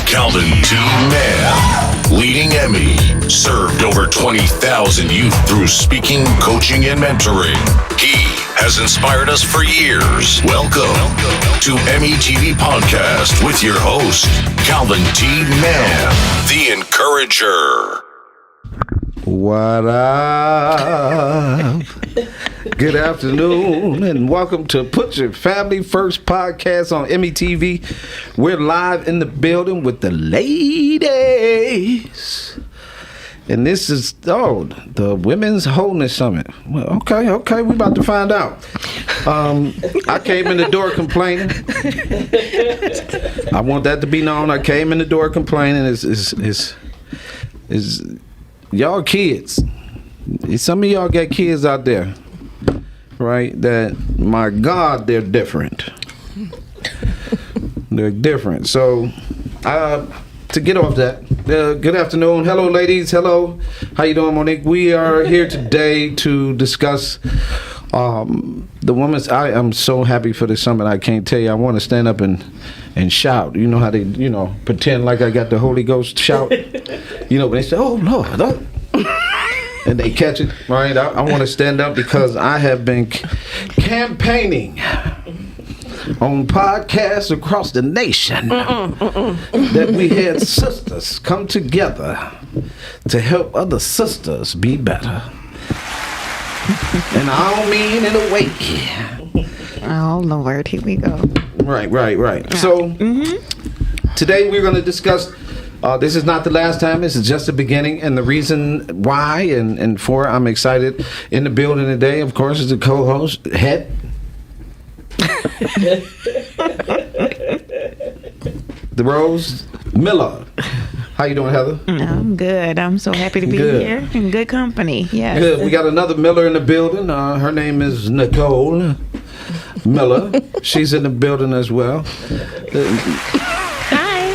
Calvin T. Mann, leading Emmy, served over 20,000 youth through speaking, coaching, and mentoring. He has inspired us for years. Welcome to Emmy TV Podcast with your host, Calvin T. Mann, the Encourager. What up? Good afternoon, and welcome to Put Your Family First podcast on Emmy TV. We're live in the building with the ladies. And this is, the Women's Wholeness Summit. Well, okay, we about to find out. I came in the door complaining. I want that to be known. I came in the door complaining. Is y'all kids. Some of y'all got kids out there, right? That, my God, they're different. They're different. So, to get off that, good afternoon. Hello, ladies. Hello. How you doing, Monique? We are here today to discuss the women's. I am so happy for this summit. I can't tell you. I want to stand up and shout. You know how they, pretend like I got the Holy Ghost shout. When they say, "Oh Lord," and they catch it, right? I want to stand up because I have been campaigning on podcasts across the nation that we had sisters come together to help other sisters be better. And I don't mean in a way. Oh Lord, here we go. Right. So today we're going to discuss. This is not the last time. This is just the beginning, and the reason why and for I'm excited in the building today, of course, is the co-host Het. The Rose Miller. How you doing, Heather? I'm good. I'm so happy to be here in good company. Yes. Good. We got another Miller in the building. Her name is Nichole Miller. She's in the building as well. Hi.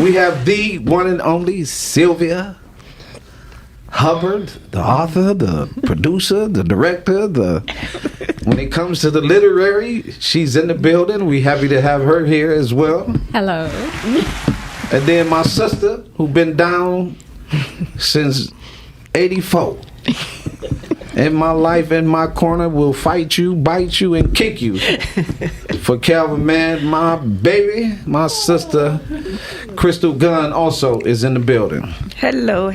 We have the one and only Sylvia Hubbard, the author, the producer, the director, when it comes to the literary, she's in the building. We're happy to have her here as well. Hello. And then my sister, who been down since 84. In my life, in my corner, will fight you, bite you, and kick you. For Calvin, man, my baby, my sister, Crystal Gunn, also is in the building. Hello.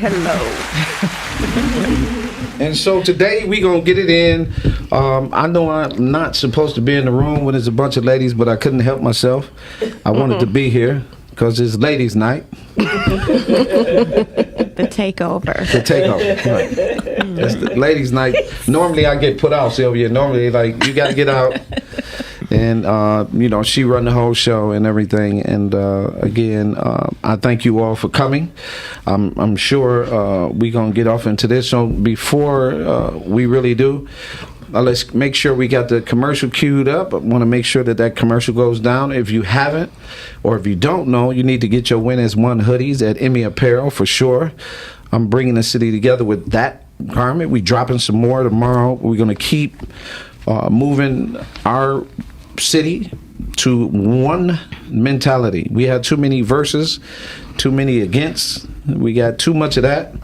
And so today we gonna get it in. I know I'm not supposed to be in the room when there's a bunch of ladies, but I couldn't help myself. I wanted to be here because it's ladies' night. The takeover, right. It's the ladies' night. Normally I get put out, Sylvia. Normally, like, you got to get out. And, she run the whole show and everything. And, again, I thank you all for coming. I'm sure we're going to get off into this. So before we really do, let's make sure we got the commercial queued up. I want to make sure that commercial goes down. If you haven't, or if you don't know, you need to get your Win as One hoodies at Emmy Apparel for sure. I'm bringing the city together with that garment. We dropping some more tomorrow. We're going to keep moving our city to one mentality. We had too many verses, too many against. We got too much of that.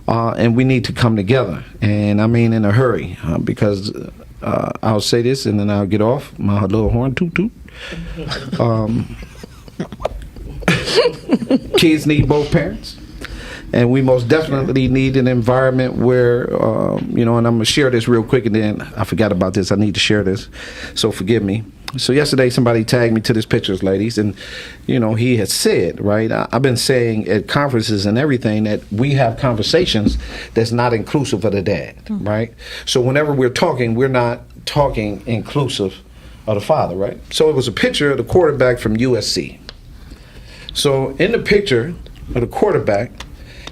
And we need to come together, and I mean in a hurry, because I'll say this and then I'll get off my little horn, toot toot. Kids need both parents, and we most definitely need an environment where, and I'm going to share this real quick, and then I forgot about this. I need to share this, so forgive me. So yesterday somebody tagged me to this pictures, ladies, and he had said, right, I've been saying at conferences and everything that we have conversations that's not inclusive of the dad, right? So whenever we're talking, we're not talking inclusive of the father, right? So it was a picture of the quarterback from USC. So in the picture of the quarterback,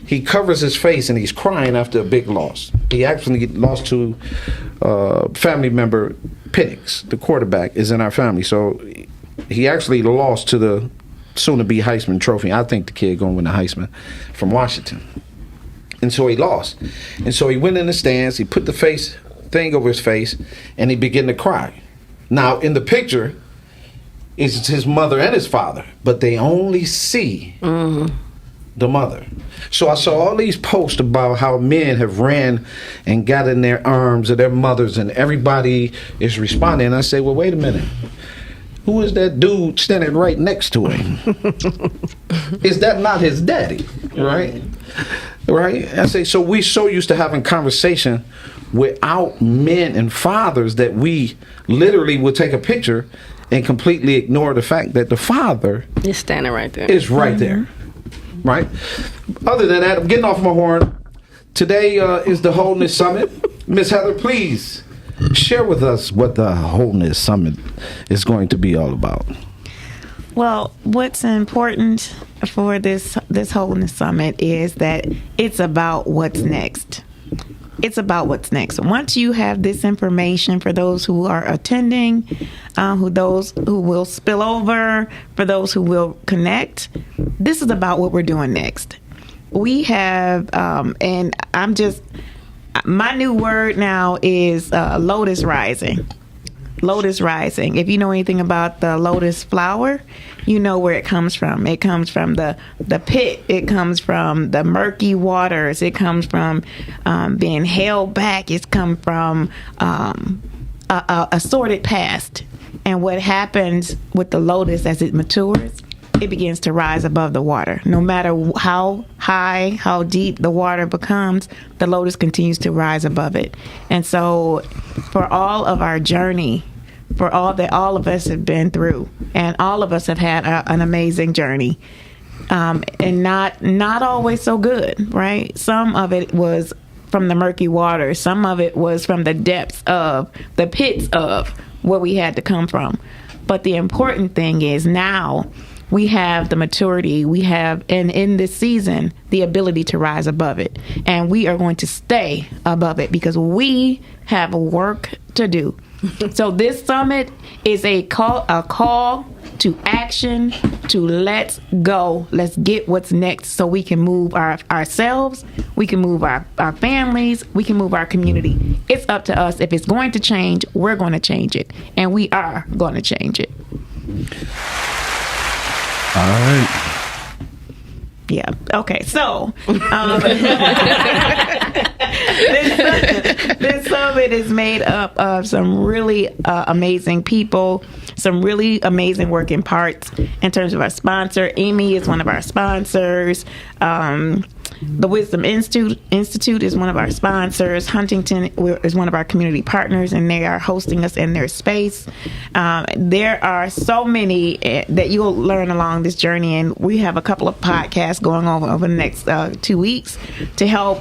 he covers his face and he's crying after a big loss. He actually lost to family member Penix. The quarterback is in our family. So he actually lost to the soon-to-be Heisman Trophy. I think the kid going to win the Heisman from Washington. And so he lost. And so he went in the stands, he put the face thing over his face, and he began to cry. Now, in the picture, is his mother and his father, but they only see the mother. So I saw all these posts about how men have ran and got in their arms of their mothers, and everybody is responding. And I say, well, wait a minute. Who is that dude standing right next to him? Is that not his daddy? Right? Right? I say, so we so used to having conversation without men and fathers that we literally would take a picture and completely ignore the fact that the father is standing right there. Is right there. Right? Other than that, I'm getting off my horn. Today is the Wholeness Summit. Miss Heather, please share with us what the Wholeness Summit is going to be all about. Well, what's important for this Wholeness Summit is that it's about what's next. It's about what's next. Once you have this information, for those who are attending, those who will spill over, for those who will connect, this is about what we're doing next. We have, and my new word now is lotus rising. Lotus rising. If you know anything about the lotus flower, you know where it comes from. It comes from the pit. It comes from the murky waters. It comes from being held back. It's come from a sordid past. And what happens with the lotus as it matures, it begins to rise above the water. No matter how high, how deep the water becomes, the lotus continues to rise above it. And so for all of our journey, for all that all of us have been through, and all of us have had an amazing journey, and not always so good, right? Some of it was from the murky water. Some of it was from the depths of the pits of where we had to come from. But the important thing is now we have the maturity, we have, and in this season, the ability to rise above it. And we are going to stay above it because we have work to do. So this summit is a call to action, to let's go. Let's get what's next so we can move ourselves, we can move our families, we can move our community. It's up to us. If it's going to change, we're going to change it. And we are going to change it. All right. Yeah. Okay. So this summit is made up of some really amazing people, some really amazing working parts in terms of our sponsor. EMIY is one of our sponsors. The Wisdom Institute is one of our sponsors. Huntington is one of our community partners, and they are hosting us in their space. There are so many that you'll learn along this journey, and we have a couple of podcasts going on over the next 2 weeks to help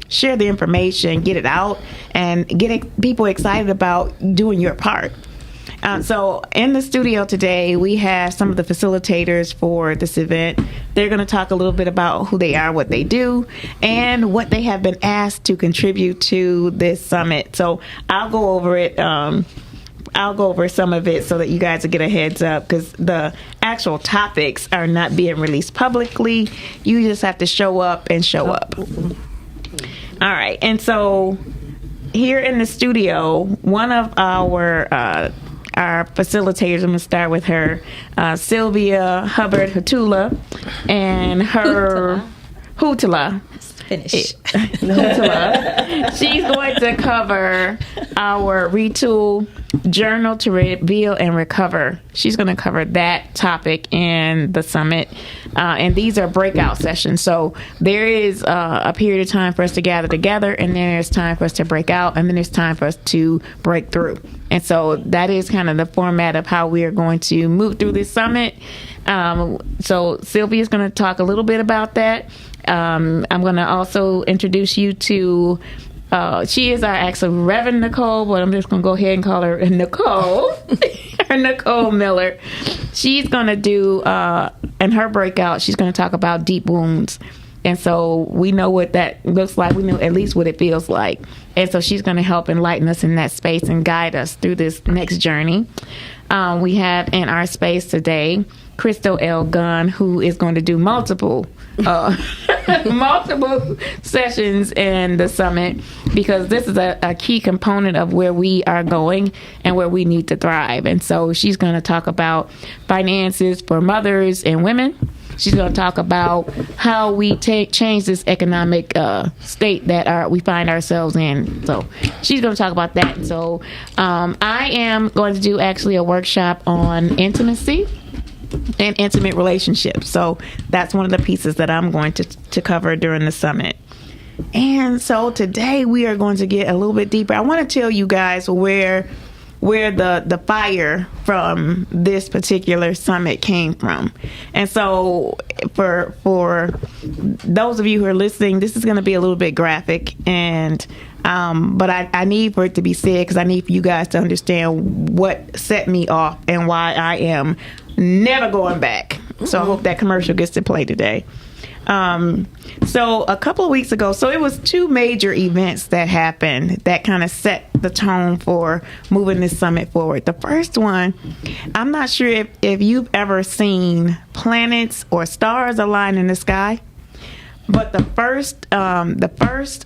share the information, get it out, and get people excited about doing your part. So in the studio today, we have some of the facilitators for this event. They're going to talk a little bit about who they are, what they do, and what they have been asked to contribute to this summit. So I'll go over it. I'll go over some of it so that you guys will get a heads up, because the actual topics are not being released publicly. You just have to show up and show up. All right. And so here in the studio, one of our facilitators, I'm going to start with her, Sylvia Hubbard-Hutula, and her Hutula. Finish. Hutula. She's going to cover our retool, journal to reveal and recover. She's going to cover that topic in the summit. And these are breakout sessions. So there is a period of time for us to gather together, and then there's time for us to break out, and then there's time for us to break through. And so that is kind of the format of how we are going to move through this summit. So Sylvia is going to talk a little bit about that. I'm going to also introduce you to, she is our actual Reverend Nichole, but I'm just going to go ahead and call her Nichole, Nichole Miller. She's going to do, in her breakout, she's going to talk about deep wounds. And so we know what that looks like. We know at least what it feels like. And so she's going to help enlighten us in that space and guide us through this next journey. We have in our space today, Crystal L. Gunn, who is going to do multiple multiple sessions in the summit, because this is a key component of where we are going and where we need to thrive. And so she's going to talk about finances for mothers and women. She's going to talk about how we change this economic state that we find ourselves in. So she's going to talk about that. So I am going to do actually a workshop on intimacy and intimate relationships. So that's one of the pieces that I'm going to cover during the summit. And so today we are going to get a little bit deeper. I want to tell you guys where the fire from this particular summit came from. And so for those of you who are listening, this is going to be a little bit graphic, and but I need for it to be said, because I need for you guys to understand what set me off and why I am never going back. So I hope that commercial gets to play today. So a couple of weeks ago, so it was two major events that happened that kind of set the tone for moving this summit forward. The first one, I'm not sure if you've ever seen planets or stars align in the sky, but the first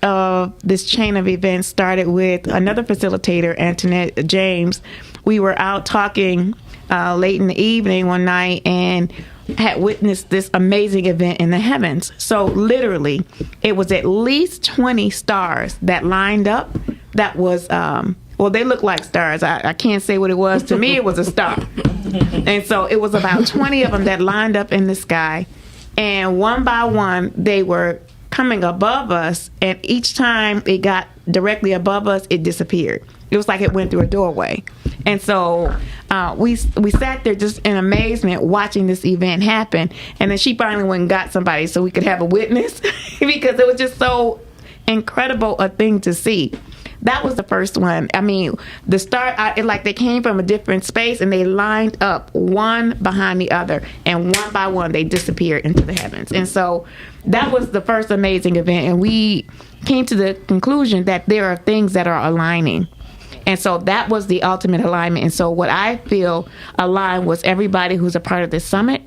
of this chain of events started with another facilitator, Antoinette James. We were out talking late in the evening one night and had witnessed this amazing event in the heavens. So literally, it was at least 20 stars that lined up. That was, well, they look like stars. I can't say what it was. To me, it was a star. And so it was about 20 of them that lined up in the sky. And one by one, they were coming above us. And each time it got directly above us, it disappeared. It was like it went through a doorway. And so we sat there just in amazement watching this event happen. And then she finally went and got somebody so we could have a witness because it was just so incredible a thing to see. That was the first one. I mean, the star, like they came from a different space and they lined up one behind the other. And one by one, they disappeared into the heavens. And so that was the first amazing event. And we came to the conclusion that there are things that are aligning. And so that was the ultimate alignment. And so what I feel aligned was everybody who's a part of this summit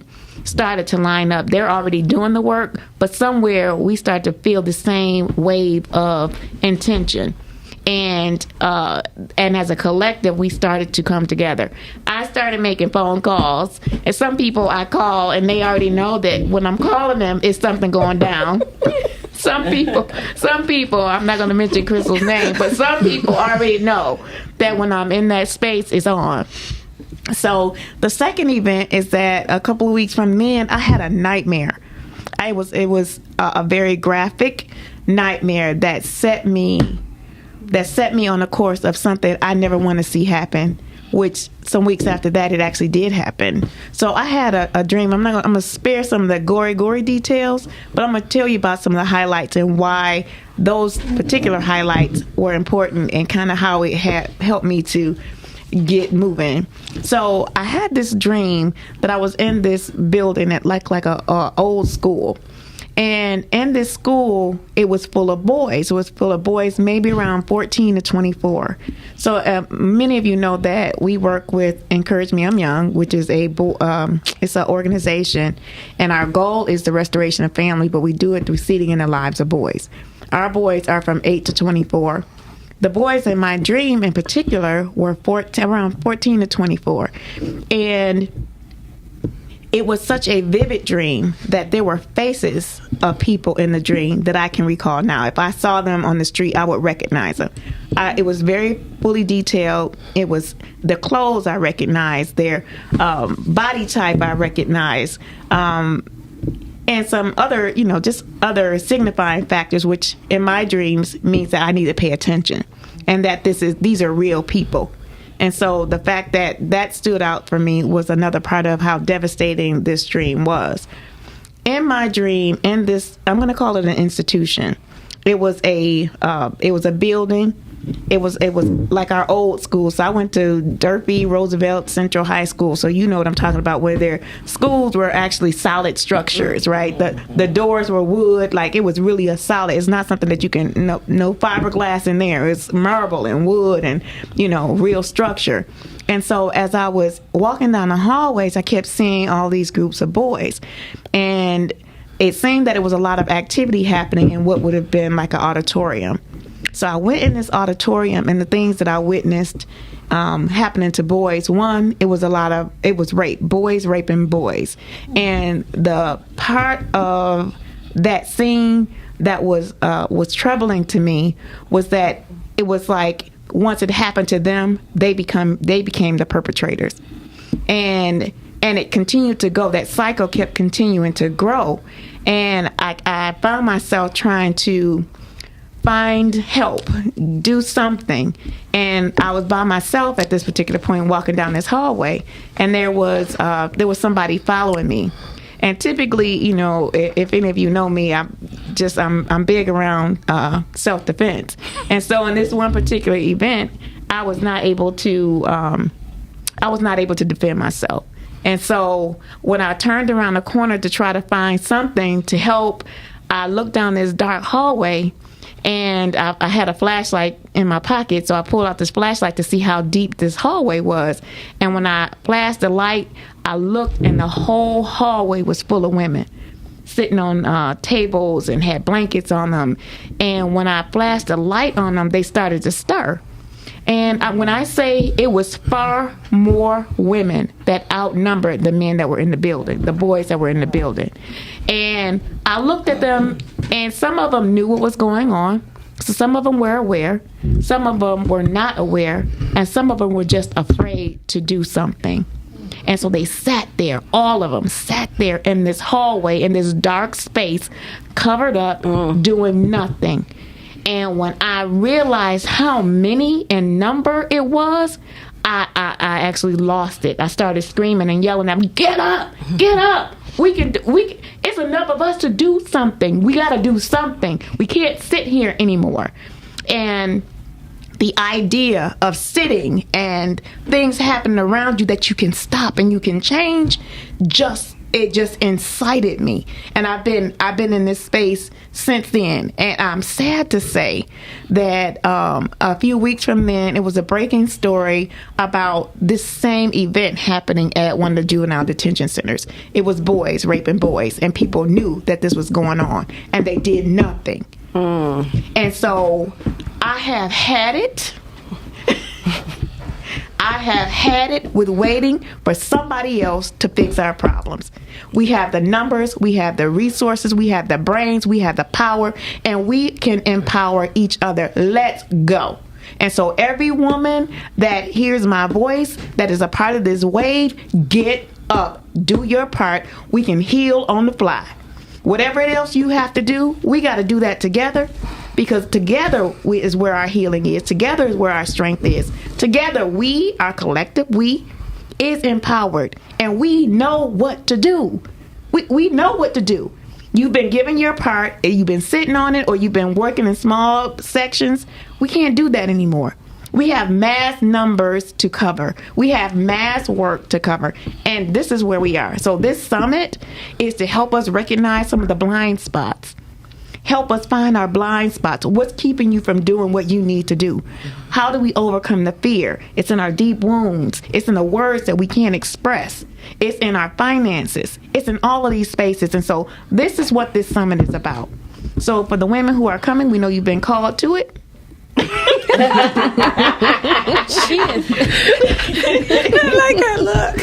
started to line up. They're already doing the work, but somewhere we start to feel the same wave of intention. And as a collective, we started to come together. I started making phone calls, and some people I call, and they already know that when I'm calling them, it's something going down. Some people, I'm not going to mention Crystal's name, but some people already know that when I'm in that space, it's on. So the second event is that a couple of weeks from then, I had a nightmare. It was a very graphic nightmare that set me on a course of something I never want to see happen, which some weeks after that, it actually did happen. So I had a dream. I'm going to spare some of the gory details, but I'm going to tell you about some of the highlights and why those particular highlights were important and kind of how it had helped me to get moving. So I had this dream that I was in this building at like a old school. And in this school, it was full of boys. It was full of boys, maybe around 14 to 24. So many of you know that we work with Encourage Me I'm Young, which is it's an organization, and our goal is the restoration of family, but we do it through seeding in the lives of boys. Our boys are from 8 to 24. The boys in my dream, in particular, were around 14 to 24, and it was such a vivid dream that there were faces of people in the dream that I can recall now. If I saw them on the street, I would recognize them. It was very fully detailed. It was the clothes I recognized, their body type I recognized, and some other, just other signifying factors, which in my dreams means that I need to pay attention and that these are real people. And so the fact that stood out for me was another part of how devastating this dream was. In my dream, in this, I'm going to call it an institution. It was a building. It was like our old school. So I went to Durfee Roosevelt Central High School. So you know what I'm talking about, where their schools were actually solid structures, right? The doors were wood. Like it was really a solid. It's not something that you can no fiberglass in there. It's marble and wood and real structure. And so as I was walking down the hallways, I kept seeing all these groups of boys, and it seemed that it was a lot of activity happening in what would have been like an auditorium. So I went in this auditorium, and the things that I witnessed happening to boys. One, it was rape, boys raping boys. And the part of that scene that was troubling to me was that it was like once it happened to them, they became the perpetrators. And it continued to go. That cycle kept continuing to grow. And I found myself trying to find help, do something. And I was by myself at this particular point walking down this hallway, and there was somebody following me. And typically, you know, if any of you know me, I'm big around self-defense. And so in this one particular event, I was not able to defend myself. And so when I turned around the corner to try to find something to help, I looked down this dark hallway, and I had a flashlight in my pocket, so I pulled out this flashlight to see how deep this hallway was. And when I flashed the light, I looked, and the whole hallway was full of women sitting on tables and had blankets on them. And when I flashed the light on them, they started to stir. And when I say it was far more women that outnumbered the men that were in the building, the boys that were in the building. And I looked at them, and some of them knew what was going on. So some of them were aware, some of them were not aware, and some of them were just afraid to do something. And so they sat there, all of them sat there in this hallway, in this dark space, covered up, doing nothing. And when I realized how many in number it was, I actually lost it. I started screaming and yelling at them, get up, get up. It's enough of us to do something. We got to do something. We can't sit here anymore. And the idea of sitting and things happening around you that you can stop and you can change, it just incited me. And I've been in this space since then. And I'm sad to say that a few weeks from then, it was a breaking story about this same event happening at one of the juvenile detention centers. It was boys raping boys, and people knew that this was going on, and they did nothing. And so I have had it. I have had it with waiting for somebody else to fix our problems. We have the numbers, we have the resources, we have the brains, we have the power, and we can empower each other. Let's go. And so every woman that hears my voice, that is a part of this wave, get up, do your part. We can heal on the fly. Whatever else you have to do, we got to do that together, because together is where our healing is. Together is where our strength is. Together, our collective we is empowered, and we know what to do. We know what to do. You've been given your part, and you've been sitting on it, or you've been working in small sections. We can't do that anymore. We have mass numbers to cover. We have mass work to cover. And this is where we are. So this summit is to help us recognize some of the blind spots. Help us find our blind spots. What's keeping you from doing what you need to do? How do we overcome the fear? It's in our deep wounds. It's in the words that we can't express. It's in our finances. It's in all of these spaces. And so this is what this summit is about. So for the women who are coming, we know you've been called to it. She is. I like her look.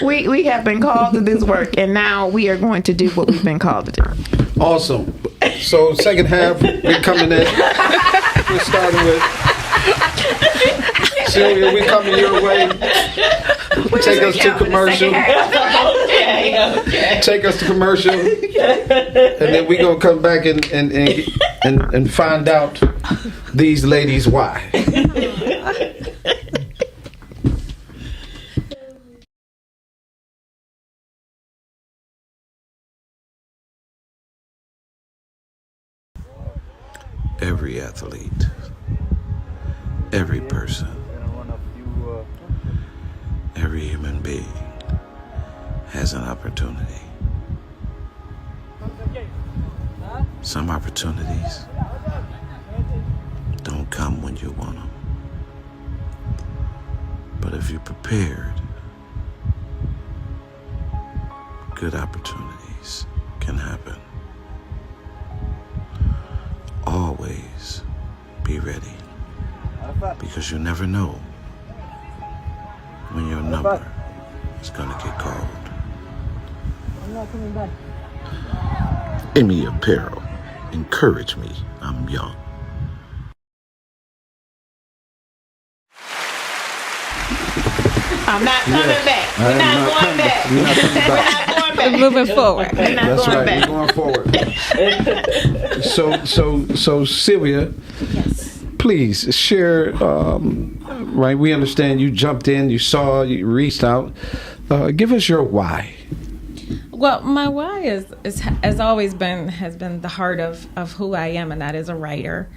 We have been called to this work, and now we are going to do what we've been called to do. Awesome. So second half, we're coming in. We're starting with Sylvia. We're coming your way. Take us to commercial. Okay. Take us to commercial, and then we're gonna come back and find out these ladies why. Every athlete, every person, every human being has an opportunity. Some opportunities don't come when you want them. But if you're prepared, good opportunities can happen. Always be ready, because you never know when your number is gonna get called. I'm not coming back. EMIY Apparel. Encourage me. I'm young. I'm not coming back. We're not going back. We're not coming back. We're not going back. Moving forward. We're not That's going right. back. We're going forward. So Sylvia, Yes. please share. Right, we understand you jumped in, you saw, you reached out. Give us your why. Well, my why has always been the heart of who I am, and that is a writer.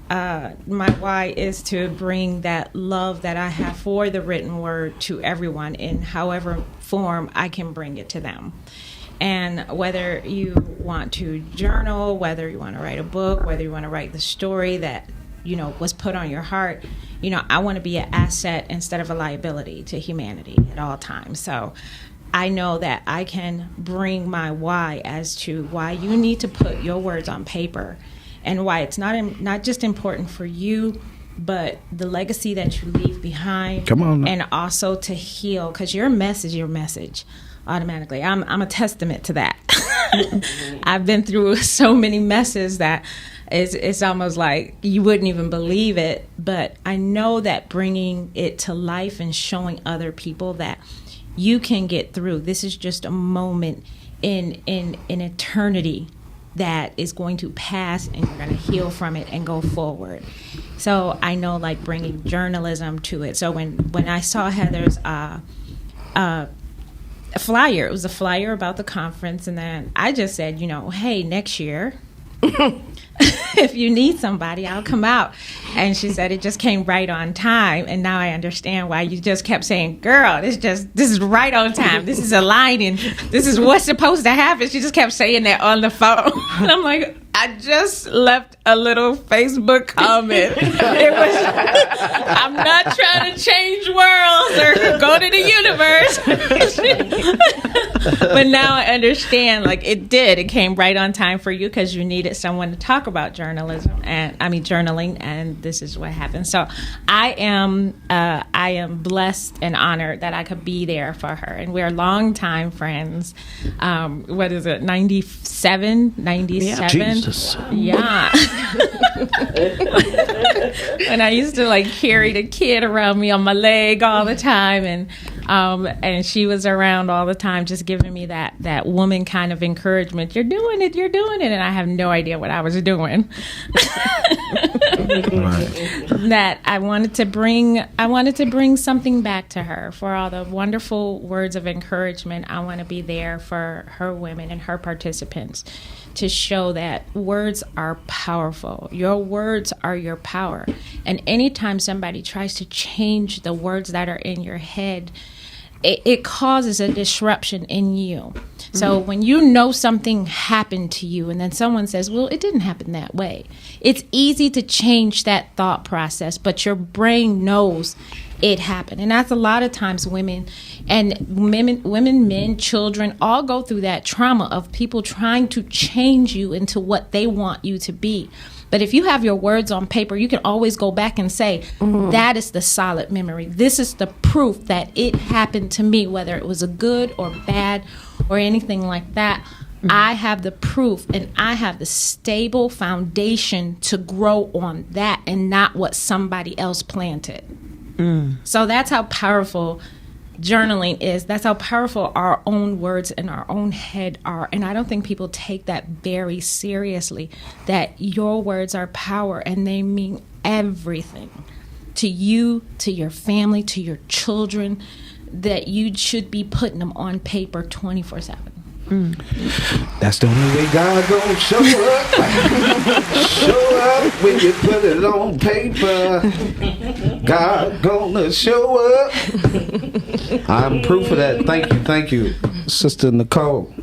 My why is to bring that love that I have for the written word to everyone in however form I can bring it to them. And whether you want to journal, whether you want to write a book, whether you want to write the story that, was put on your heart, I want to be an asset instead of a liability to humanity at all times. So I know that I can bring my why as to why you need to put your words on paper, and why it's not just important for you, but the legacy that you leave behind. Come on now. And also to heal, because your message automatically. I'm a testament to that. I've been through so many messes that it's almost like you wouldn't even believe it. But I know that bringing it to life and showing other people that you can get through. This is just a moment in eternity that is going to pass, and you're going to heal from it and go forward. So I know, like, bringing journalism to it. So when I saw Heather's a flyer, it was a flyer about the conference, and then I just said, hey, next year, if you need somebody, I'll come out. And she said it just came right on time, and now I understand why you just kept saying, girl, this is right on time. This is aligning. This is what's supposed to happen. She just kept saying that on the phone. And I'm like, I just left a little Facebook comment. It was, I'm not trying to change worlds or go to the universe. But now I understand, like, it came right on time for you, because you needed someone to talk about journalism journaling, and this is what happened. So I am blessed and honored that I could be there for her, and we're longtime friends. What is it, 97? Yeah, Jesus. Yeah. And I used to, like, carry the kid around me on my leg all the time, and she was around all the time, just giving me that woman kind of encouragement. You're doing it, and I have no idea what I was doing. That I wanted to bring something back to her for all the wonderful words of encouragement. I want to be there for her women and her participants to show that words are powerful. Your words are your power. And anytime somebody tries to change the words that are in your head, it causes a disruption in you. So when you know something happened to you, and then someone says, well, it didn't happen that way, it's easy to change that thought process, but your brain knows it happened. And that's a lot of times women, men, children, all go through that trauma of people trying to change you into what they want you to be. But if you have your words on paper, you can always go back and say, that is the solid memory. This is the proof that it happened to me, whether it was a good or bad or anything like that. I have the proof, and I have the stable foundation to grow on that and not what somebody else planted. So that's how powerful journaling is. That's how powerful our own words in our own head are. And I don't think people take that very seriously, that your words are power, and they mean everything to you, to your family, to your children, that you should be putting them on paper 24/7. That's the only way God gonna show up. Show up when you put it on paper. God gonna show up. I'm proof of that. Thank you, Sister Nichole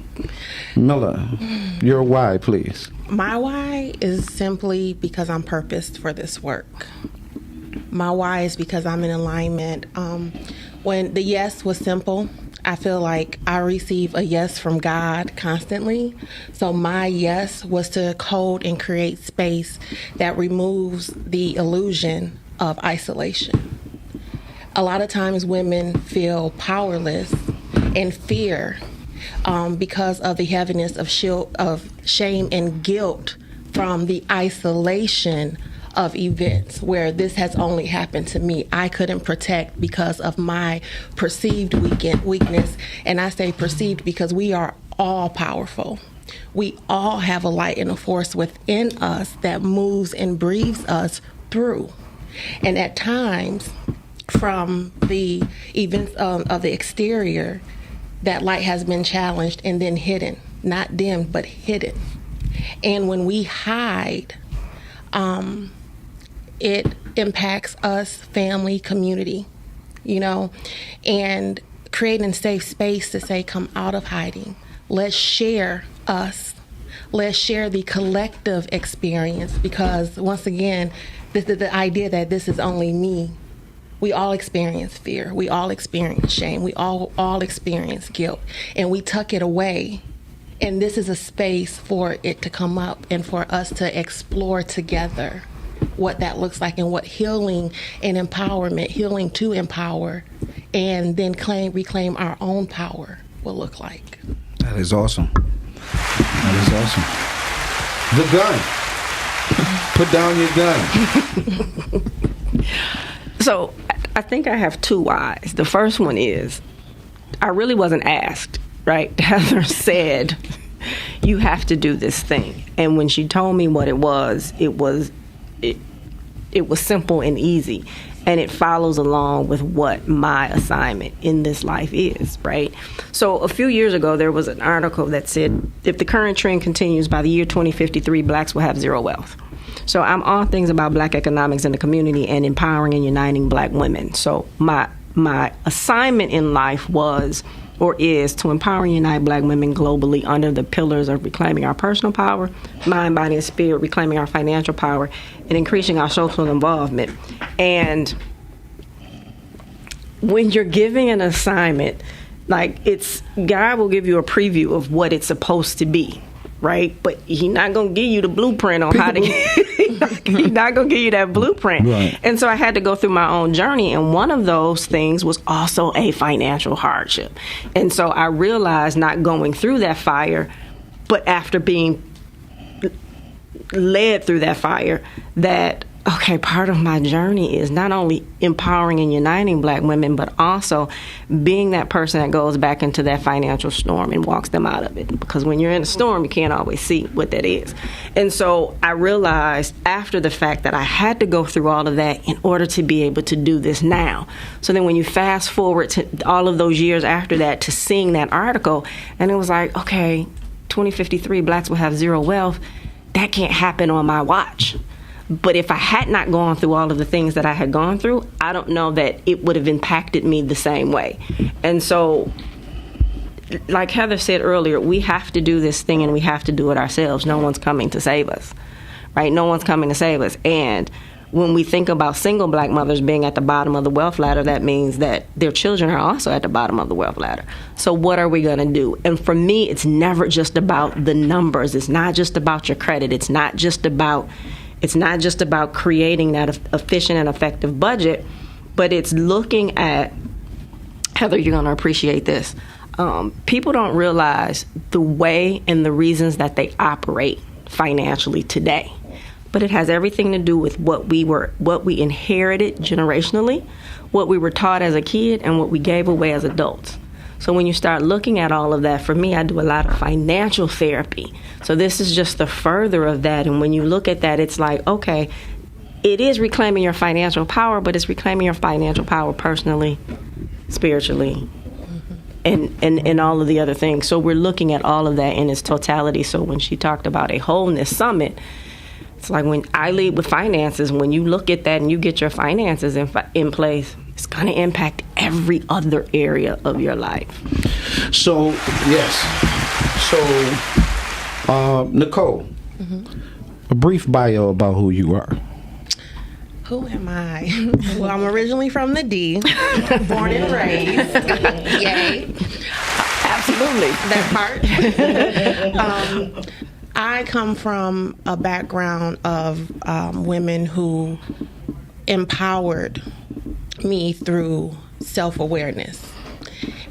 Miller. Your why, please. My why is simply because I'm purposed for this work. My why is because I'm in alignment. When the yes was simple, I feel like I receive a yes from God constantly. So my yes was to hold and create space that removes the illusion of isolation. A lot of times women feel powerless and fear because of the heaviness of shame and guilt from the isolation of events where this has only happened to me. I couldn't protect because of my perceived weakness. And I say perceived because we are all powerful. We all have a light and a force within us that moves and breathes us through. And at times, from the events of the exterior, that light has been challenged and then hidden. Not dimmed, but hidden. And when we hide, it impacts us, family, community, and creating a safe space to say, come out of hiding. Let's share us. Let's share the collective experience, because once again, this is the idea that this is only me. We all experience fear. We all experience shame. We all experience guilt, and we tuck it away. And this is a space for it to come up and for us to explore together what that looks like and what healing and empowerment, healing to empower, and then reclaim our own power will look like. That is awesome. That is awesome. The gun. Put down your gun. So I think I have two whys. The first one is I really wasn't asked, right? Heather said, you have to do this thing. And when she told me what it was simple and easy. And it follows along with what my assignment in this life is, right? So a few years ago, there was an article that said, if the current trend continues, by the year 2053, blacks will have zero wealth. So I'm all things about black economics in the community and empowering and uniting black women. So my assignment in life is to empower and unite black women globally under the pillars of reclaiming our personal power, mind, body, and spirit, reclaiming our financial power, and increasing our social involvement. And when you're giving an assignment, God will give you a preview of what it's supposed to be, right? But he's not going to give you the blueprint on how to he's not going to give you that blueprint. Right. And so I had to go through my own journey. And one of those things was also a financial hardship. And so I realized, not going through that fire, but after being led through that fire, that okay, part of my journey is not only empowering and uniting black women, but also being that person that goes back into that financial storm and walks them out of it. Because when you're in a storm, you can't always see what that is. And so I realized after the fact that I had to go through all of that in order to be able to do this now. So then when you fast forward to all of those years after that to seeing that article, and it was like, okay, 2053, blacks will have zero wealth. That can't happen on my watch. But if I had not gone through all of the things that I had gone through, I don't know that it would have impacted me the same way. And so, like Heather said earlier, we have to do this thing and we have to do it ourselves. No one's coming to save us, right? No one's coming to save us. And when we think about single black mothers being at the bottom of the wealth ladder, that means that their children are also at the bottom of the wealth ladder. So what are we going to do? And for me, it's never just about the numbers. It's not just about your credit. It's not just about creating that efficient and effective budget, but it's looking at, Heather, you're going to appreciate this. People don't realize the way and the reasons that they operate financially today. But it has everything to do with what we inherited generationally, what we were taught as a kid, and what we gave away as adults. So when you start looking at all of that, for me, I do a lot of financial therapy. So this is just the further of that. And when you look at that, it's like, okay, it is reclaiming your financial power, but it's reclaiming your financial power personally, spiritually, and all of the other things. So we're looking at all of that in its totality. So when she talked about a Wholeness Summit, it's like when I lead with finances, when you look at that and you get your finances in place, it's going to impact every other area of your life. So, yes. So, Nichole, a brief bio about who you are. Who am I? Well, I'm originally from the D, born and raised. Yay. Absolutely. That part. I come from a background of women who empowered me through self-awareness.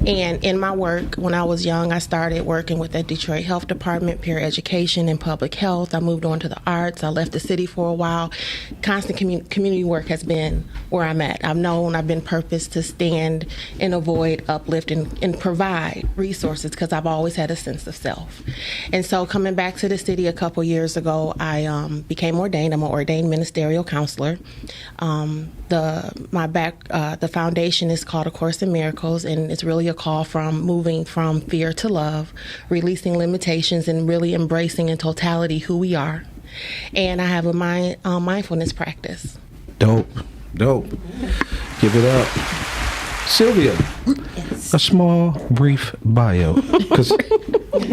And in my work, when I was young, I started working with the Detroit Health Department, peer education and public health. I moved on to the arts. I left the city for a while. Constant community work has been where I'm at. I've been purposed to stand and avoid, uplift, and provide resources because I've always had a sense of self. And so coming back to the city a couple years ago, I became ordained. I'm an ordained ministerial counselor. The foundation is called A Course in Miracles, and it's really a call from moving from fear to love, releasing limitations, and really embracing in totality who we are. And I have a mindfulness practice. Dope. Give it up. Sylvia, yes. A small, brief bio, because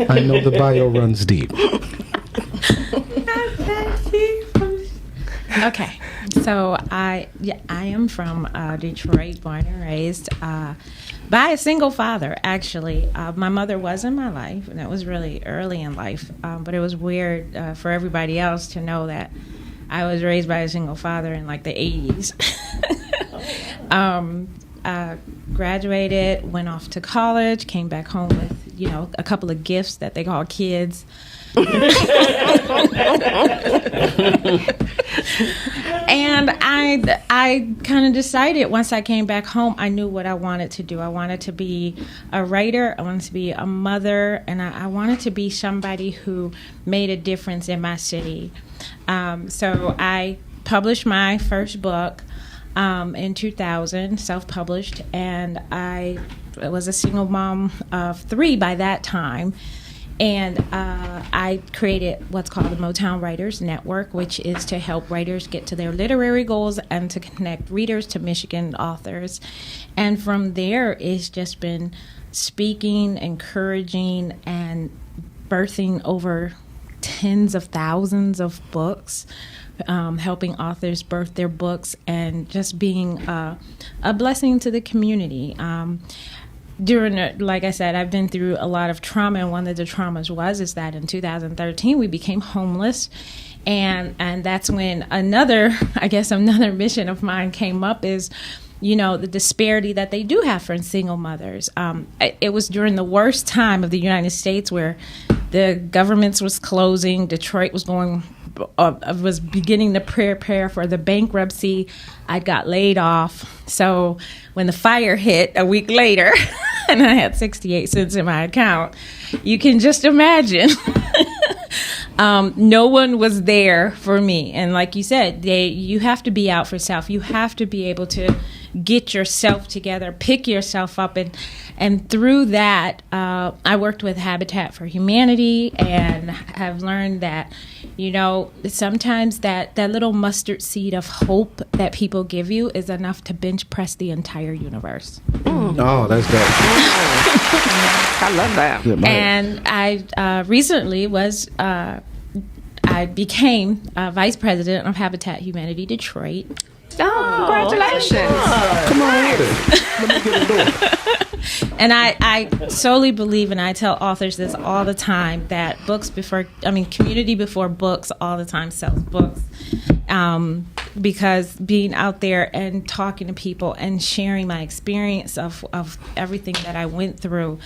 I know the bio runs deep. Okay, so I am from Detroit, born and raised by a single father, actually. My mother was in my life, and it was really early in life, but it was weird for everybody else to know that I was raised by a single father in like the 80s. Graduated, went off to college, came back home with, a couple of gifts that they call kids. And I kind of decided once I came back home, I knew what I wanted to do. I wanted to be a writer. I wanted to be a mother. And I wanted to be somebody who made a difference in my city. So I published my first book in 2000, self-published. And I was a single mom of 3 by that time. And I created what's called the Motown Writers Network, which is to help writers get to their literary goals and to connect readers to Michigan authors. And from there, it's just been speaking, encouraging, and birthing over tens of thousands of books, helping authors birth their books, and just being a blessing to the community. Like I said, I've been through a lot of trauma, and one of the traumas is that in 2013 we became homeless, and that's when another mission of mine came up is, the disparity that they do have for single mothers. It was during the worst time of the United States where the government was closing, Detroit was beginning to prepare for the bankruptcy. I got laid off. So when the fire hit a week later and I had 68 cents in my account, you can just imagine. No one was there for me. And like you said, you have to be out for self. You have to be able to get yourself together, pick yourself up. And through that, I worked with Habitat for Humanity and have learned that, sometimes that little mustard seed of hope that people give you is enough to bench press the entire universe. Oh, that's dope. I love that. And I recently I became vice president of Habitat Humanity Detroit. Oh, congratulations. Come on here. Let me get a door. And I solely believe, and I tell authors this all the time, that community before books all the time sells books. Because being out there and talking to people and sharing my experience of everything that I went through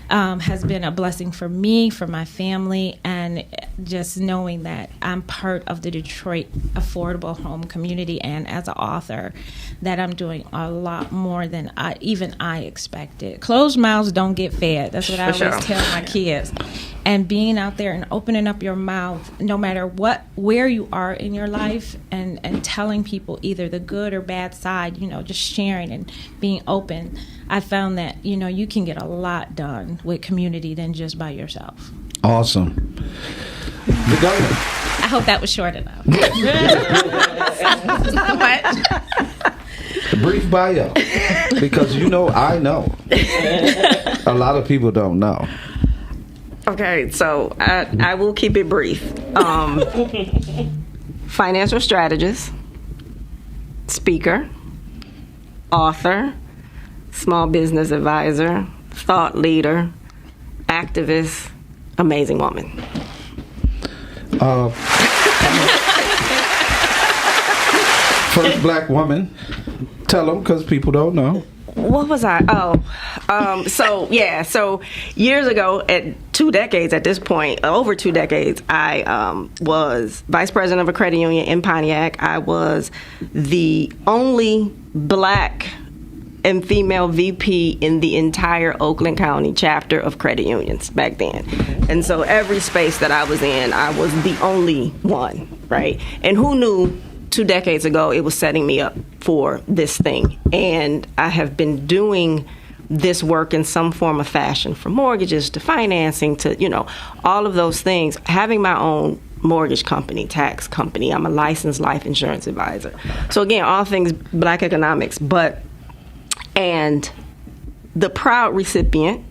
has been a blessing for me, for my family, and just knowing that I'm part of the Detroit affordable home community, and as an author, that I'm doing a lot more than I expected. Closed mouths don't get fed. That's what I always tell my kids. And being out there and opening up your mouth, no matter where you are in your life, and telling people either the good or bad side, just sharing and being open, I found that, you can get a lot done with community than just by yourself. Awesome. I hope that was short enough. Not much. A brief bio. Because I know. A lot of people don't know. Okay, so I will keep it brief. Financial strategist, speaker, author, small business advisor, thought leader, activist, amazing woman. First black woman. Tell them, because people don't know. What was I? So years ago, at 2 decades at this point, over 2 decades, I was vice president of a credit union in Pontiac. I was the only black and female VP in the entire Oakland County chapter of credit unions back then. And so every space that I was in, I was the only one, right? And who knew 2 decades ago it was setting me up for this thing? And I have been doing this work in some form of fashion, from mortgages to financing to, all of those things. Having my own mortgage company, tax company. I'm a licensed life insurance advisor. So again, all things black economics, and the proud recipient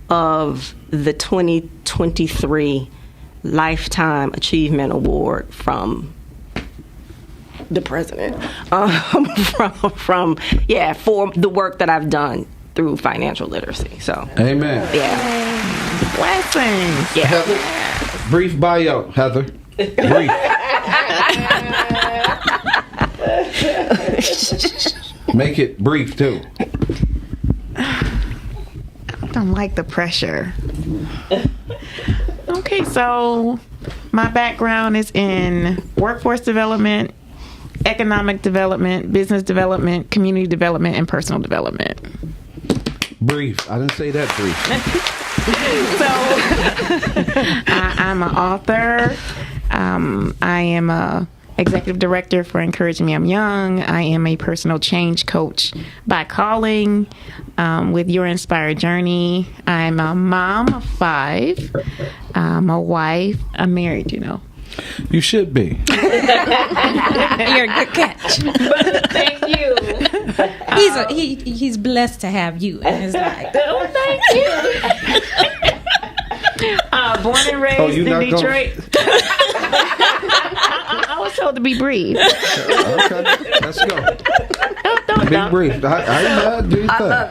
of the 2023 Lifetime Achievement Award from the president, for the work that I've done through financial literacy. So, amen. Yeah. Blessings. Yeah. Heather, brief bio, Heather. Brief. Make it brief too. I don't like the pressure. Okay, so my background is in workforce development, economic development, business development, community development, and personal development. Brief. I didn't say that brief. So I'm an author. I am a executive director for Encouraging Me I'm Young. I am a personal change coach by calling with Your Inspired Journey. I'm a mom of 5. I'm a wife. I'm married, You should be. You're a good catch. Thank you. He's blessed to have you in his life. Oh, thank you. Born and raised in Detroit. I was told to be brief. Okay, let's go. Be brief. I love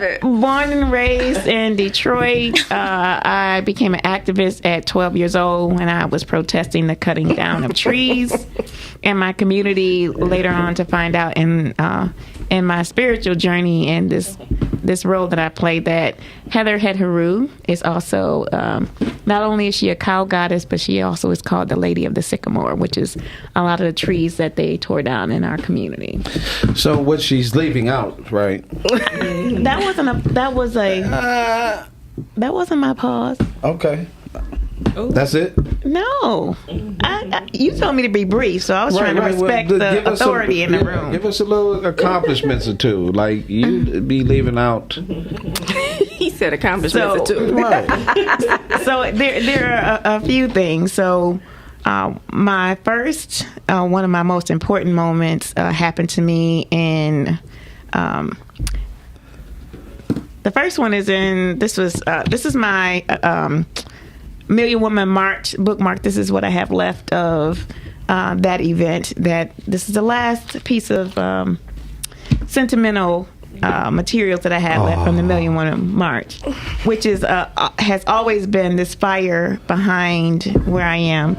it. Born and raised in Detroit. I became an activist at 12 years old when I was protesting the cutting down of trees in my community. Later on, to find out in my spiritual journey and this role that I played, that Heather Hubbard-Hutula is also, not only is she a cow goddess, but she also is called the Lady of the Sycamore, which is a lot of the trees that they tore down in our community. So what she's leaving out, right? That wasn't my pause. Okay. Ooh. That's it? No. You told me to be brief, so I was trying to respect the authority in the room. Give us a little accomplishments or two. Like, you be leaving out. He said accomplishments or two. Right. So there are a few things. So my first, one of my most important moments happened to me in... the first one is this is my... Million Woman March bookmark. This is what I have left of that event. This is the last piece of sentimental materials that I have left from the Million Woman March, which is has always been this fire behind where I am,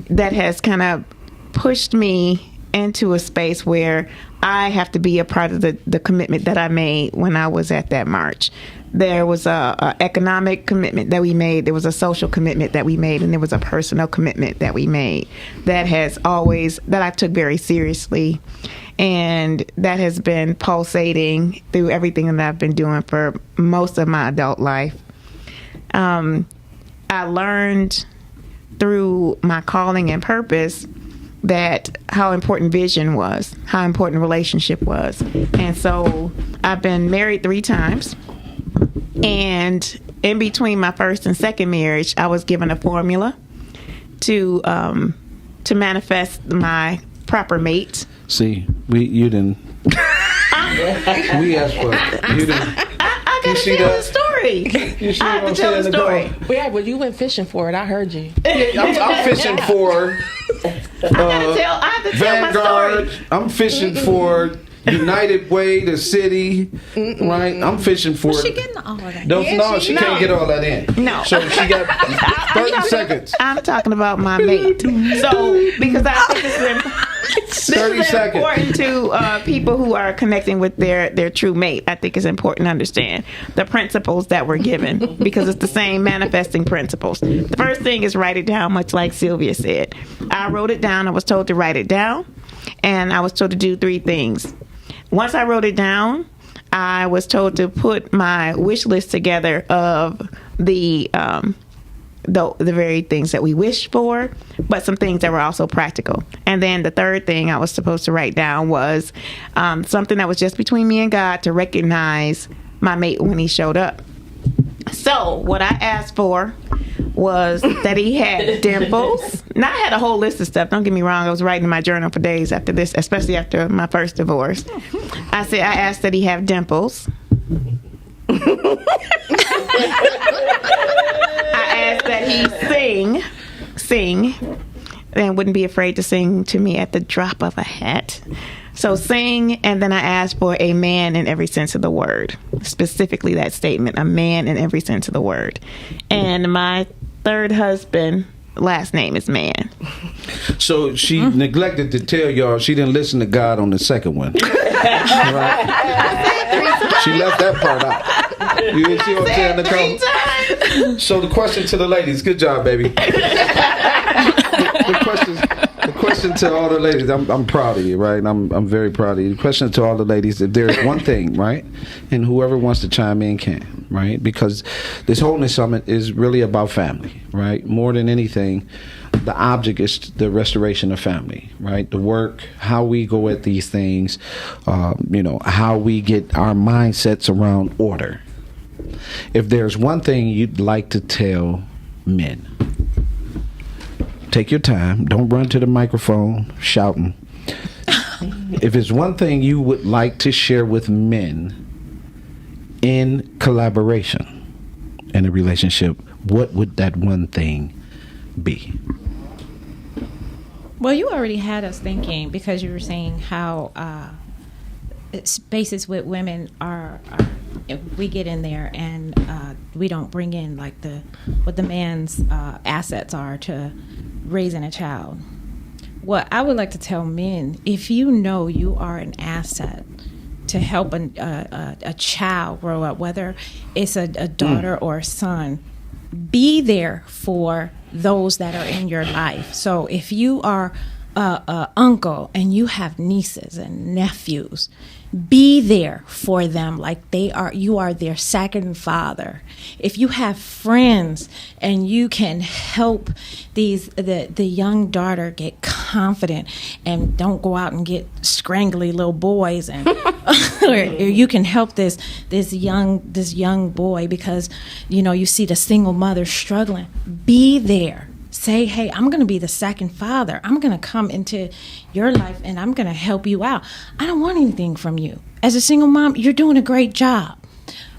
that has kind of pushed me into a space where I have to be a part of the commitment that I made when I was at that march. There was a economic commitment that we made. There was a social commitment that we made, and there was a personal commitment that we made that I took very seriously, and that has been pulsating through everything that I've been doing for most of my adult life. I learned through my calling and purpose that how important vision was, how important relationship was. And so I've been married 3 times. And in between my first and second marriage, I was given a formula to manifest my proper mate. See, you didn't. We asked for it. You didn't. I gotta tell the story. story. You see I have what to I'm tell saying? the story. Yeah, but you went fishing for it. I heard you. I'm fishing for I have to tell my Vanguard. story. I'm fishing for United Way, the city. Right? I'm fishing for. She getting all of that. No, she can't get all that in. No. So she got 30 seconds. I'm talking about my mate. So, because I think this 30 is seconds. important to people who are connecting with their true mate. I think it's important to understand the principles that we're given, because it's the same manifesting principles. The first thing is write it down, much like Sylvia said. I wrote it down. I was told to write it down, and I was told to do 3 things. Once I wrote it down, I was told to put my wish list together of the very things that we wish for, but some things that were also practical. And then the third thing I was supposed to write down was something that was just between me and God, to recognize my mate when he showed up. So what I asked for was that he had dimples. Now, I had a whole list of stuff. Don't get me wrong. I was writing in my journal for days after this, especially after my first divorce. I asked that he have dimples. I asked that he sing, and wouldn't be afraid to sing to me at the drop of a hat. So sing, and then I asked for a man in every sense of the word. Specifically that statement, a man in every sense of the word. And my third husband, last name is Man. So she neglected to tell y'all she didn't listen to God on the second one. Right? She left that part out. You see what I'm saying, Nichole? So the question to the ladies, good job, baby. The question to all the ladies, I'm proud of you, right? I'm very proud of you. The question to all the ladies, if there is one thing, right, and whoever wants to chime in can, right? Because this Wholeness Summit is really about family, right? More than anything, the object is the restoration of family, right? The work, how we go at these things, how we get our mindsets around order. If there's one thing you'd like to tell men, take your time. Don't run to the microphone shouting. If it's one thing you would like to share with men in collaboration in a relationship, what would that one thing be? Well, you already had us thinking, because you were saying how spaces with women are we get in there and we don't bring in like what the man's assets are to raising a child. What I would like to tell men, if you know you are an asset to help a child grow up, whether it's a daughter or a son, be there for those that are in your life. So if you are a uncle and you have nieces and nephews, be there for them like you are their second father. If you have friends and you can help the young daughter get confident and don't go out and get scrangly little boys, and or you can help this young boy because you see the single mother struggling, be there. Say, hey, I'm going to be the second father. I'm going to come into your life and I'm going to help you out. I don't want anything from you. As a single mom, you're doing a great job.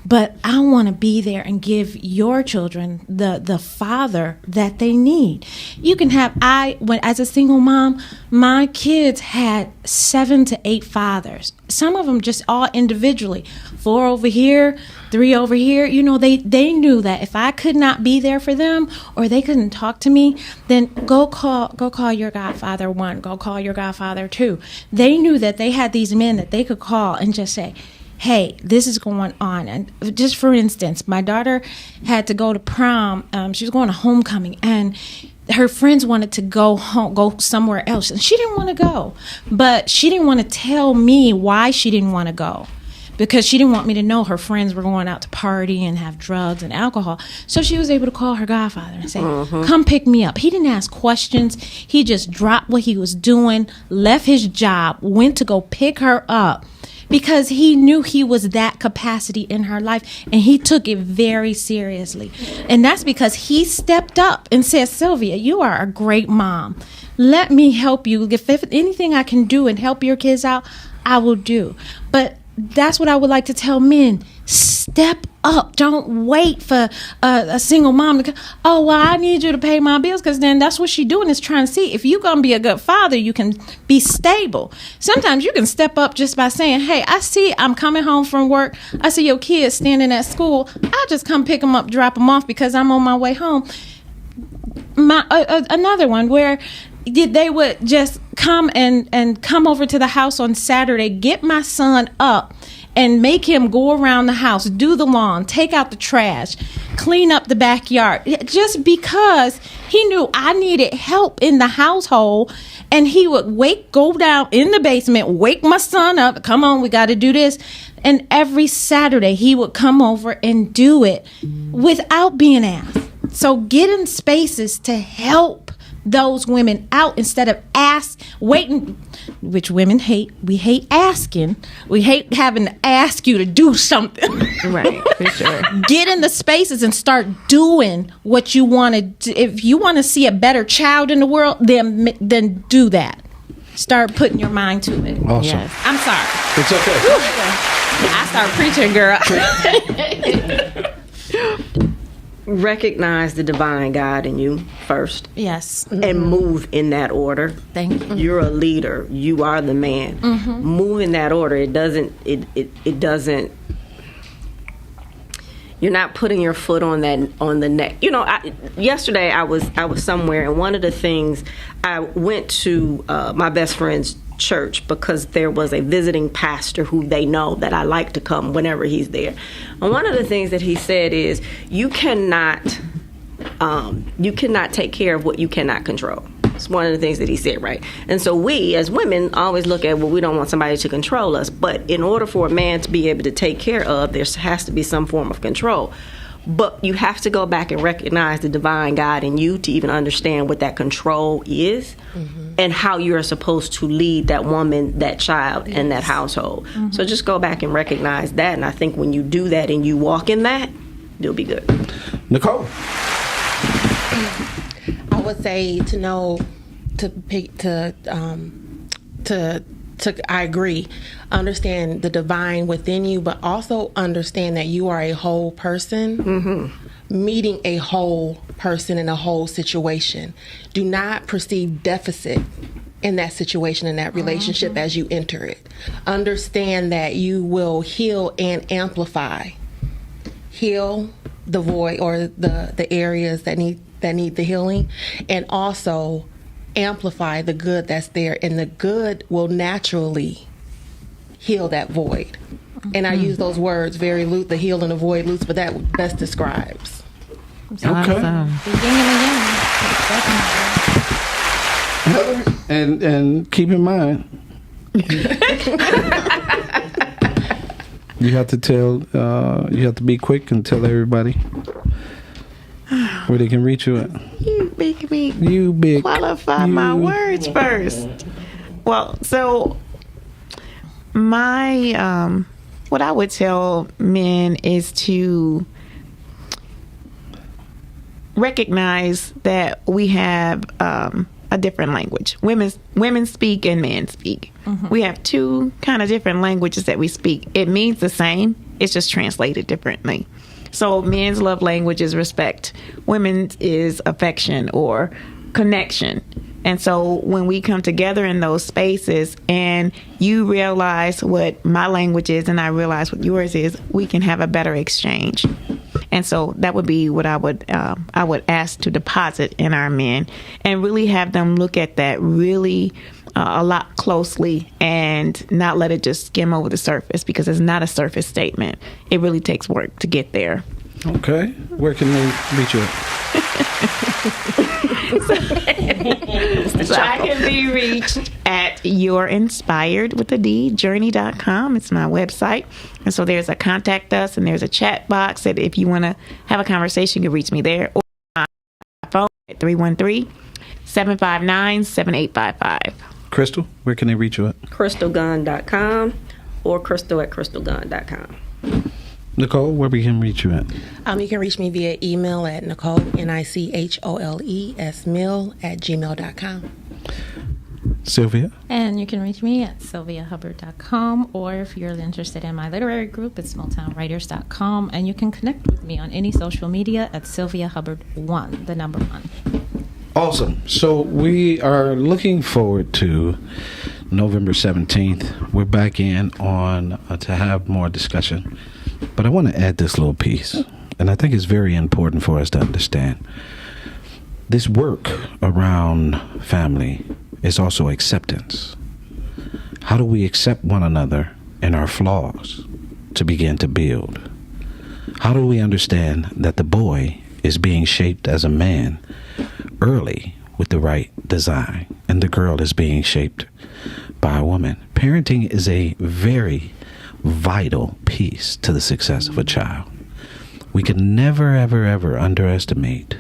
But I want to be there and give your children the father that they need. You can have, as a single mom, my kids had 7 to 8 fathers. Some of them just all individually. 4 over here, 3 over here. They knew that if I could not be there for them or they couldn't talk to me, then go call your godfather 1, go call your godfather 2. They knew that they had these men that they could call and just say, hey, this is going on. And just for instance, my daughter had to go to prom. She was going to homecoming, and her friends wanted to go somewhere else, and she didn't want to go. But she didn't want to tell me why she didn't want to go, because she didn't want me to know her friends were going out to party and have drugs and alcohol. So she was able to call her godfather and say, come pick me up. He didn't ask questions. He just dropped what he was doing, left his job, went to go pick her up, because he knew he was that capacity in her life, and he took it very seriously. And that's because he stepped up and said, Sylvia, you are a great mom. Let me help you. If anything I can do and help your kids out, I will do. But that's what I would like to tell men. Step up. Don't wait for a single mom to go, oh, well, I need you to pay my bills, because then that's what she's doing, is trying to see if you're going to be a good father, you can be stable. Sometimes you can step up just by saying, hey, I see I'm coming home from work. I see your kids standing at school. I'll just come pick them up, drop them off because I'm on my way home. Another one where they would just come and come over to the house on Saturday, get my son up, and make him go around the house, do the lawn, take out the trash, clean up the backyard, just because he knew I needed help in the household. And he would go down in the basement, wake my son up, come on, we got to do this. And every Saturday he would come over and do it without being asked. So get in spaces to help those women out instead of waiting, which women hate. We hate asking. We hate having to ask you to do something. Right, for sure. Get in the spaces and start doing what you want to do. If you want to see a better child in the world, then do that. Start putting your mind to it. Awesome. Yes. I'm sorry. It's okay. I start preaching, girl. Recognize the divine God in you first. Yes. And move in that order. Thank you. You're a leader. You are the man. Move in that order. It doesn't. You're not putting your foot on the neck. You know, yesterday I was somewhere, and one of the things, I went to my best friend's church because there was a visiting pastor who they know that I like to come whenever he's there. And one of the things that he said is, you cannot take care of what you cannot control. It's one of the things that he said, right? And so we, as women, always look at, well, we don't want somebody to control us. But in order for a man to be able to take care of, there has to be some form of control. But you have to go back and recognize the divine God in you to even understand what that control is, and how you're supposed to lead that woman, that child, and that household. So just go back and recognize that. And I think when you do that and you walk in that, you'll be good. Nichole. I would say I agree. Understand the divine within you, but also understand that you are a whole person, meeting a whole person in a whole situation. Do not perceive deficit in that situation, in that relationship as you enter it. Understand that you will heal and amplify. Heal the void or the areas that need the healing, and also amplify the good that's there, and the good will naturally heal that void. And I use those words very loose, the heal and the void loose, but that best describes. Okay. Awesome. Heather, and keep in mind, you have to be quick and tell everybody where they can reach you at. You make me qualify my words first. Well, so my what I would tell men is to recognize that we have a different language. Women speak and men speak. We have two kind of different languages that we speak. It means the same, it's just translated differently. So men's love language is respect. Women's is affection or connection. And so when we come together in those spaces and you realize what my language is and I realize what yours is, we can have a better exchange. And so that would be what I would ask to deposit in our men, and really have them look at that really a lot closely and not let it just skim over the surface, because it's not a surface statement. It really takes work to get there. Okay. Where can they reach you at? So I can be reached at yourinspiredjourney.com. It's my website. And so there's a contact us and there's a chat box that if you want to have a conversation, you can reach me there. Or my phone at 313-759-7855. Crystal, where can they reach you at? CrystalGunn.com or Crystal@CrystalGunn.com. Nichole, where we can reach you at? You can reach me via email at Nichole, NiChole, @gmail.com. Sylvia? And you can reach me at sylviahubbard.com, or if you're interested in my literary group, it's smalltownwriters.com, and you can connect with me on any social media at sylviahubbard1, the number 1. Awesome. So we are looking forward to November 17th. We're back in on to have more discussion. But I want to add this little piece, and I think it's very important for us to understand. This work around family is also acceptance. How do we accept one another and our flaws to begin to build? How do we understand that the boy is being shaped as a man early with the right design, and the girl is being shaped by a woman? Parenting is a very vital piece to the success of a child. We can never, ever, ever underestimate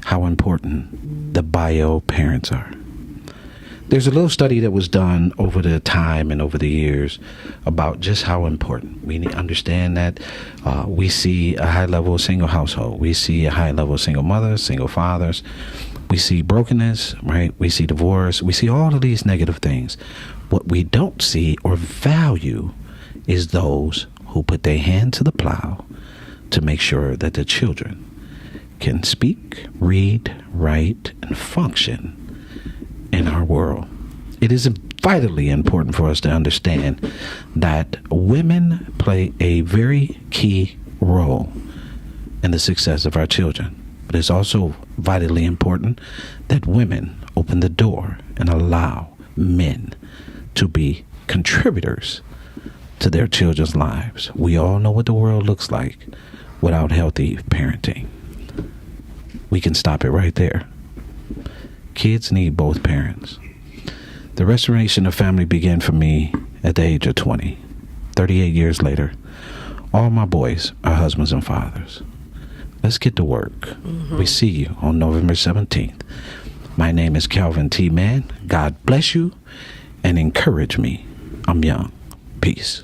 how important the bio parents are. There's a little study that was done over the time and over the years about just how important. We need to understand that we see a high level of single household. We see a high level of single mothers, single fathers. We see brokenness, right? We see divorce. We see all of these negative things. What we don't see or value is those who put their hand to the plow to make sure that the children can speak, read, write, and function in our world. It is vitally important for us to understand that women play a very key role in the success of our children. But it's also vitally important that women open the door and allow men to be contributors to their children's lives. We all know what the world looks like without healthy parenting. We can stop it right there. Kids need both parents. The restoration of family began for me at the age of 20. 38 years later, all my boys are husbands and fathers. Let's get to work. Mm-hmm. We see you on November 17th. My name is Calvin T. Mann. God bless you and encourage me. I'm young. Peace.